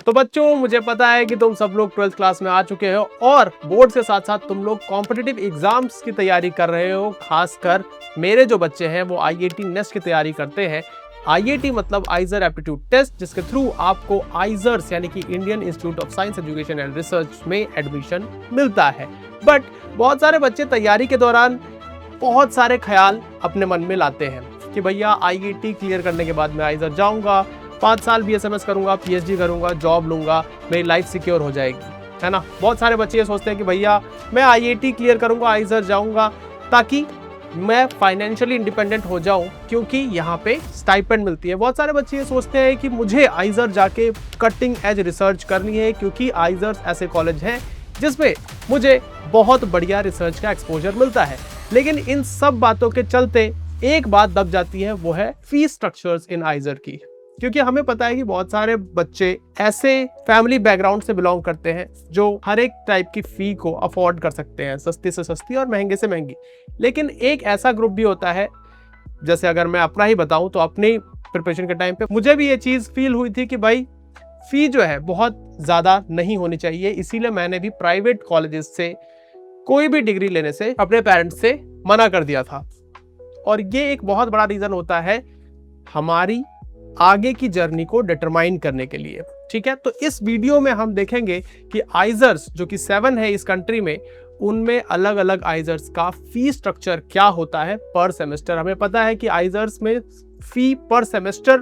तो बच्चों, मुझे पता है कि तुम सब लोग 12th क्लास में आ चुके हो और बोर्ड के साथ साथ तुम लोग कॉम्पिटिटिव एग्जाम्स की तैयारी कर रहे हो। खासकर मेरे जो बच्चे हैं वो IIT नेस्ट की तैयारी करते हैं। IIT मतलब आइजर एप्टीट्यूड टेस्ट, जिसके थ्रू आपको आइजर्स यानी कि Indian institute of science education and research में एडमिशन मिलता है। बट बहुत सारे बच्चे तैयारी के दौरान बहुत सारे ख्याल अपने मन में लाते हैं कि भैया IIT क्लियर करने के बाद मैं आइजर जाऊंगा, 5 साल BSMS करूंगा, PhD करूंगा, जॉब लूंगा, मेरी लाइफ सिक्योर हो जाएगी, है ना। बहुत सारे बच्चे ये सोचते हैं कि भैया मैं IIT क्लियर करूंगा, आइजर जाऊंगा ताकि मैं फाइनेंशियली इंडिपेंडेंट हो जाऊं, क्योंकि यहाँ पे स्टाइपेंड मिलती है। बहुत सारे बच्चे ये सोचते हैं कि मुझे आइजर जाके कटिंग एज रिसर्च करनी है, क्योंकि आइजर्स ऐसे कॉलेज हैं जिसमें मुझे बहुत बढ़िया रिसर्च का एक्सपोजर मिलता है। लेकिन इन सब बातों के चलते एक बात दब जाती है, वो है फीस स्ट्रक्चर्स इन आइजर की। क्योंकि हमें पता है कि बहुत सारे बच्चे ऐसे फैमिली बैकग्राउंड से बिलोंग करते हैं जो हर एक टाइप की फी को अफोर्ड कर सकते हैं, सस्ती से सस्ती और महंगे से महंगी। लेकिन एक ऐसा ग्रुप भी होता है, जैसे अगर मैं अपना ही बताऊं तो अपनी प्रिपरेशन के टाइम पे मुझे भी ये चीज़ फील हुई थी कि भाई फी जो है बहुत ज़्यादा नहीं होनी चाहिए। इसीलिए मैंने भी प्राइवेट कॉलेजेस से कोई भी डिग्री लेने से अपने पेरेंट्स से मना कर दिया था। और ये एक बहुत बड़ा रीज़न होता है हमारी आगे की जर्नी को डिटरमाइन करने के लिए। ठीक है, तो इस वीडियो में हम देखेंगे कि आइजर्स जो कि 7 है इस कंट्री में, उनमें अलग अलग आइजर्स का फी स्ट्रक्चर क्या होता है पर सेमेस्टर। हमें पता है कि आइजर्स में फी पर सेमेस्टर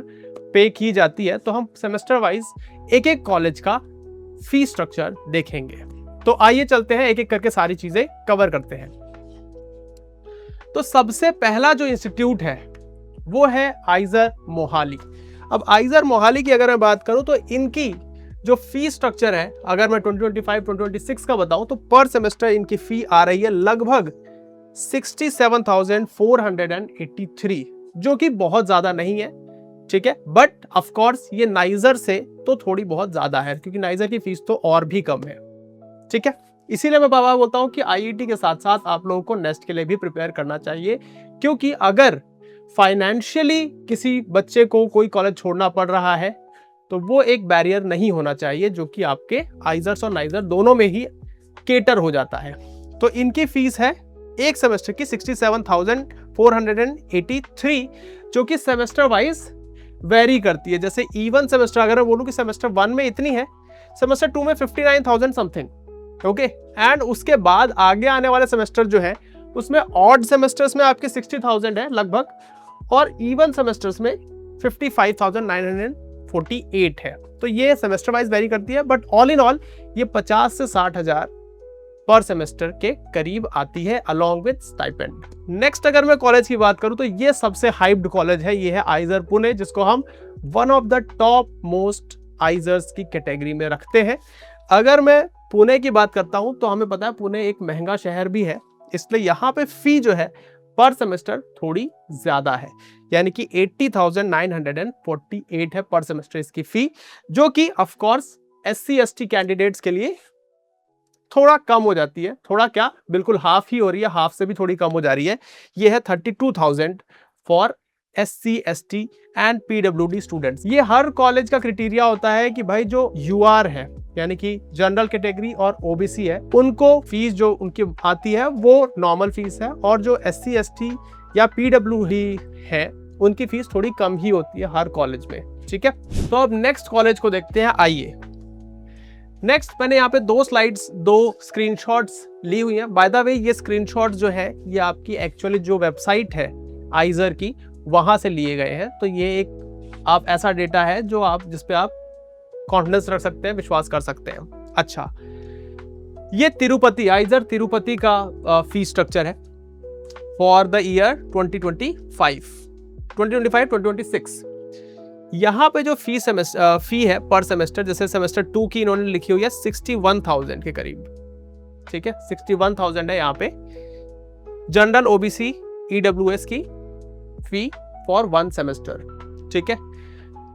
पे की जाती है, तो हम सेमेस्टर वाइज एक एक कॉलेज का फी स्ट्रक्चर देखेंगे। तो आइए चलते हैं, एक एक करके सारी चीजें कवर करते हैं। तो सबसे पहला जो इंस्टीट्यूट है वो है आइजर मोहाली। अब आइजर मोहाली की अगर मैं बात करूं तो इनकी जो फी स्ट्रक्चर है, अगर मैं 2025-2026 का बताऊं तो पर सेमेस्टर इनकी फी आ रही है लगभग 67,483, जो कि बहुत ज्यादा नहीं है। ठीक है, बट ऑफ कोर्स ये नाइजर से तो थोड़ी बहुत ज्यादा है, क्योंकि नाइजर की फीस तो और भी कम है। ठीक है, इसीलिए मैं बाबा बोलता हूं कि IIT के साथ साथ आप लोगों को नेस्ट के लिए भी प्रिपेयर करना चाहिए, क्योंकि अगर फाइनेंशियली किसी बच्चे को कोई कॉलेज छोड़ना पड़ रहा है तो वो एक बैरियर नहीं होना चाहिए, जो कि आपके आइजर्स और नाइजर दोनों में ही केटर हो जाता है। तो इनकी फीस है एक सेमेस्टर की 67,483, जो कि सेमेस्टर वाइज वेरी करती है। जैसे E1 सेमेस्टर अगर मैं बोलूं कि सेमेस्टर 1 में इतनी है, सेमेस्टर 2 में 59,000 समथिंग, ओके। एंड उसके बाद आगे आने वाले सेमेस्टर जो है उसमें ऑड सेमेस्टर्स में आपके 60,000 है लगभग, और इवन सेमेस्टर्स में 55,948 है। तो ये सेमेस्टर वाइज वेरी करती है, बट ऑल इन ऑल ये 50 से 60,000 पर सेमेस्टर के करीब आती है अलोंग विद स्टाइपेंड। नेक्स्ट अगर मैं कॉलेज की बात करूं तो ये सबसे हाइप्ड कॉलेज है, ये है आइजर पुणे, जिसको हम one of the top most IISERs की कैटेगरी में रखते हैं। अगर मैं पुणे की बात करता हूं तो हमें पता है पुणे एक महंगा शहर भी है, इसलिए यहाँ पे फी जो है पर सेमेस्टर थोड़ी ज्यादा है, यानी कि 80,948 है पर सेमेस्टर इसकी फी, जो कि ऑफ कोर्स SC/ST कैंडिडेट्स के लिए थोड़ा कम हो जाती है। थोड़ा क्या, बिल्कुल हाफ ही हो रही है, हाफ से भी थोड़ी कम हो जा रही है। ये है 32,000 for SC/ST and PWD students. ये हर कॉलेज का क्राइटेरिया होता है कि भाई जो UR है यानी कि जनरल कैटेगरी और OBC है, उनको फीस जो उनकी आती है वो नॉर्मल फीस है, और जो SC/ST या PWD है उनकी फीस थोड़ी कम ही होती है हर कॉलेज में। ठीक है, तो अब नेक्स्ट कॉलेज को देखते हैं। आइए नेक्स्ट, मैंने यहाँ पे 2 स्लाइड्स 2 स्क्रीनशॉट्स ली हुई हैं। बाय द वे ये स्क्रीनशॉट्स जो है ये आपकी एक्चुअली जो वेबसाइट है आइजर की वहां से लिए गए हैं। तो ये एक आप ऐसा डेटा है जो आप जिस पे आप कॉन्फिडेंस रख सकते हैं, विश्वास कर सकते हैं। अच्छा, ये तिरुपति आइजर तिरुपति का फी स्ट्रक्चर है फॉर द ईयर 2025-2026। यहाँ पे जो फी है पर सेमेस्टर, जैसे सेमेस्टर 2 की इन्होंने लिखी हुई है 61,000 के करीब। ठीक है, 61,000 है यहाँ पे जनरल OBC EWS की फी फॉर 1 सेमेस्टर। ठीक है,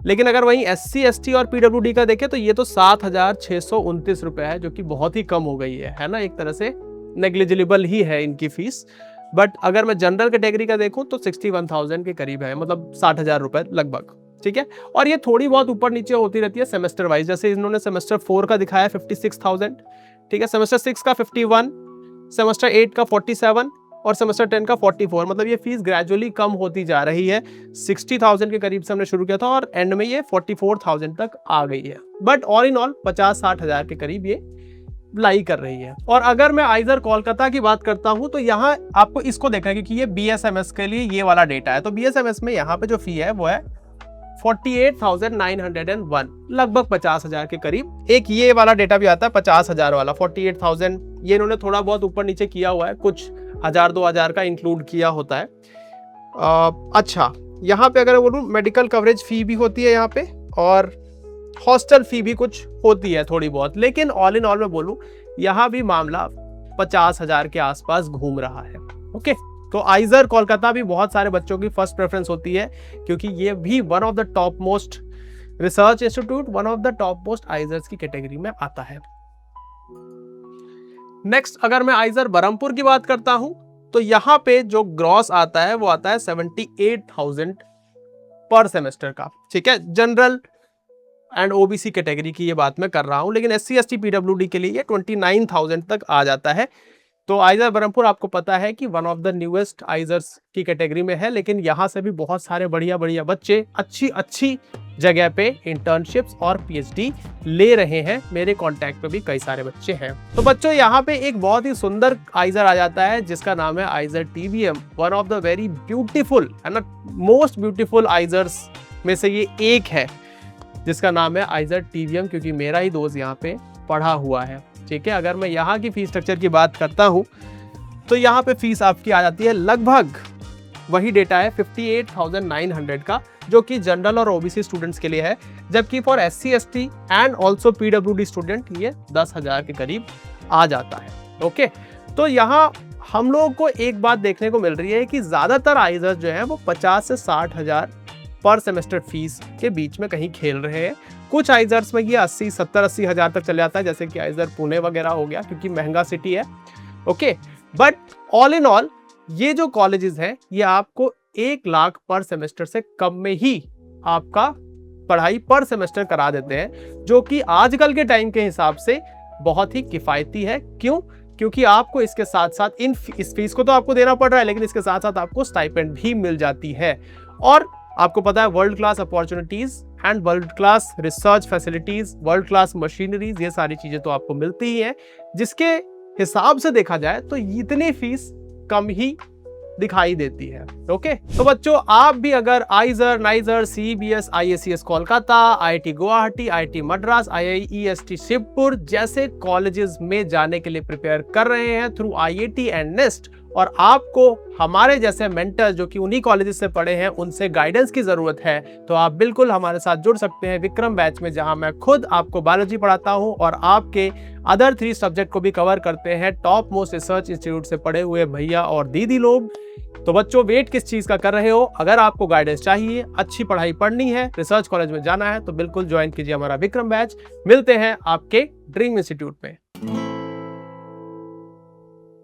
लेकिन अगर वहीं SC/ST और PWD का देखें तो ये तो 7,629 रुपए है, जो कि बहुत ही कम हो गई है ना, एक तरह से नेग्लिजिबल ही है इनकी फीस। बट अगर मैं जनरल कैटेगरी का देखूं तो 61,000 के करीब है, मतलब 60,000 रुपए लगभग। ठीक है। और ये थोड़ी बहुत ऊपर नीचे होती रहती है सेमेस्टर वाइज, जैसे इन्होंने सेमेस्टर 4 का दिखाया 56,000, ठीक है, सेमेस्टर 6 का 51, सेमेस्टर 8 का 47 और सेमेस्टर 10 का 44। मतलब ये फीस ग्रेजुअली कम होती जा रही है। 60,000 के करीब से हमने शुरू किया था और एंड में ये 44,000 तक आ गई है। बट ऑल इन ऑल 50-60 हजार के करीब ये लाई कर रही है। और अगर मैं आइजर कोलकाता की बात करता हूं तो यहाँ आपको इसको देखना है क्योंकि ये BSMS के लिए ये वाला डेटा है। तो BSMS में यहाँ पे जो फी है वो है 48,901, लगभग 50,000 के करीब। एक ये वाला डेटा भी आता है 50,000 वाला 48,000, ये इन्होंने थोड़ा बहुत ऊपर नीचे किया हुआ है, कुछ 1,000-2,000 का इंक्लूड किया होता है। अच्छा, यहाँ पे अगर बोलूँ मेडिकल कवरेज फी भी होती है यहाँ पे और हॉस्टल फी भी कुछ होती है थोड़ी बहुत, लेकिन ऑल इन ऑल में बोलूँ यहाँ भी मामला 50,000 के आसपास घूम रहा है। ओके, तो आइजर कोलकाता भी बहुत सारे बच्चों की फर्स्ट प्रेफरेंस होती है क्योंकि ये भी one of the top most research institute, one of the top most IISERs की कैटेगरी में आता है। नेक्स्ट अगर मैं आइजर बरहमपुर की बात करता हूं तो यहां पे जो ग्रॉस आता है वो आता है 78,000 पर सेमेस्टर का, ठीक है। जनरल एंड ओबीसी कैटेगरी की ये बात मैं कर रहा हूं, लेकिन SC ST PWD के लिए ये 29,000 तक आ जाता है। तो आइजर बरहमपुर आपको पता है कि one of the newest IISERs की कैटेगरी में है, लेकिन यहाँ से भी बहुत सारे बढ़िया बढ़िया बच्चे अच्छी जगह पे इंटर्नशिप्स और PhD ले रहे हैं। मेरे कांटेक्ट पे भी कई सारे बच्चे हैं। तो बच्चों यहाँ पे एक बहुत ही सुंदर आइजर आ जाता है जिसका नाम है आइजर TVM, one of the very beautiful है ना, मोस्ट ब्यूटीफुल आइजर्स में से ये एक है जिसका नाम है आइजर TVM, क्योंकि मेरा ही दोस्त यहाँ पे पढ़ा हुआ है, ठीक है। अगर मैं यहाँ की फीस स्ट्रक्चर की बात करता हूँ तो यहाँ पे फीस आपकी आ जाती है लगभग वही डेटा है 58,900 का, जो कि जनरल और ओबीसी स्टूडेंट्स के लिए है, जबकि for SC ST and also PWD student ये 10,000 के करीब आ जाता है। ओके, तो यहाँ हम लोगों को एक बात देखने को मिल रही है कि ज्यादातर आइजर्स जो है वो 50 से 60,000 पर सेमेस्टर फीस के बीच में कहीं खेल रहे हैं। कुछ आइजर्स में ये 70-80 हजार तक चले जाता है, जैसे कि आइजर पुणे वगैरह हो गया क्योंकि महंगा सिटी है। Okay, but all in all ये जो कॉलेजेस हैं ये आपको 1 लाख पर सेमेस्टर से कम में ही आपका पढ़ाई पर सेमेस्टर करा देते हैं, जो कि आजकल के टाइम के हिसाब से बहुत ही किफायती है। क्यों? क्योंकि आपको इसके साथ साथ इस फीस को तो आपको देना पड़ रहा है, लेकिन इसके साथ साथ आपको स्टाइपेंड भी मिल जाती है। और आपको पता है world class opportunities and world class research facilities, world class machineries, ये सारी चीजें तो आपको मिलती ही है, जिसके हिसाब से देखा जाए तो इतनी फीस कम ही दिखाई देती है। ओके, तो बच्चों आप भी अगर आइजर, niger, CBS, IACS Kolkata, IIT Guwahati, IIT Madras, IIEST Shivpur जैसे कॉलेजेस में जाने के लिए प्रिपेयर कर रहे हैं थ्रू IIT एंड नेस्ट, और आपको हमारे जैसे मेंटर जो कि उन्हीं कॉलेजेस से पढ़े हैं उनसे गाइडेंस की जरूरत है, तो आप बिल्कुल हमारे साथ जुड़ सकते हैं विक्रम बैच में, जहां मैं खुद आपको बायोलॉजी पढ़ाता हूं और आपके अदर 3 सब्जेक्ट को भी कवर करते हैं टॉप मोस्ट रिसर्च इंस्टीट्यूट से पढ़े हुए भैया और दीदी लोग। तो बच्चों वेट किस चीज का कर रहे हो? अगर आपको गाइडेंस चाहिए, अच्छी पढ़ाई पढ़नी है, रिसर्च कॉलेज में जाना है, तो बिल्कुल ज्वाइन कीजिए हमारा विक्रम बैच। मिलते हैं आपके ड्रीम इंस्टीट्यूट में।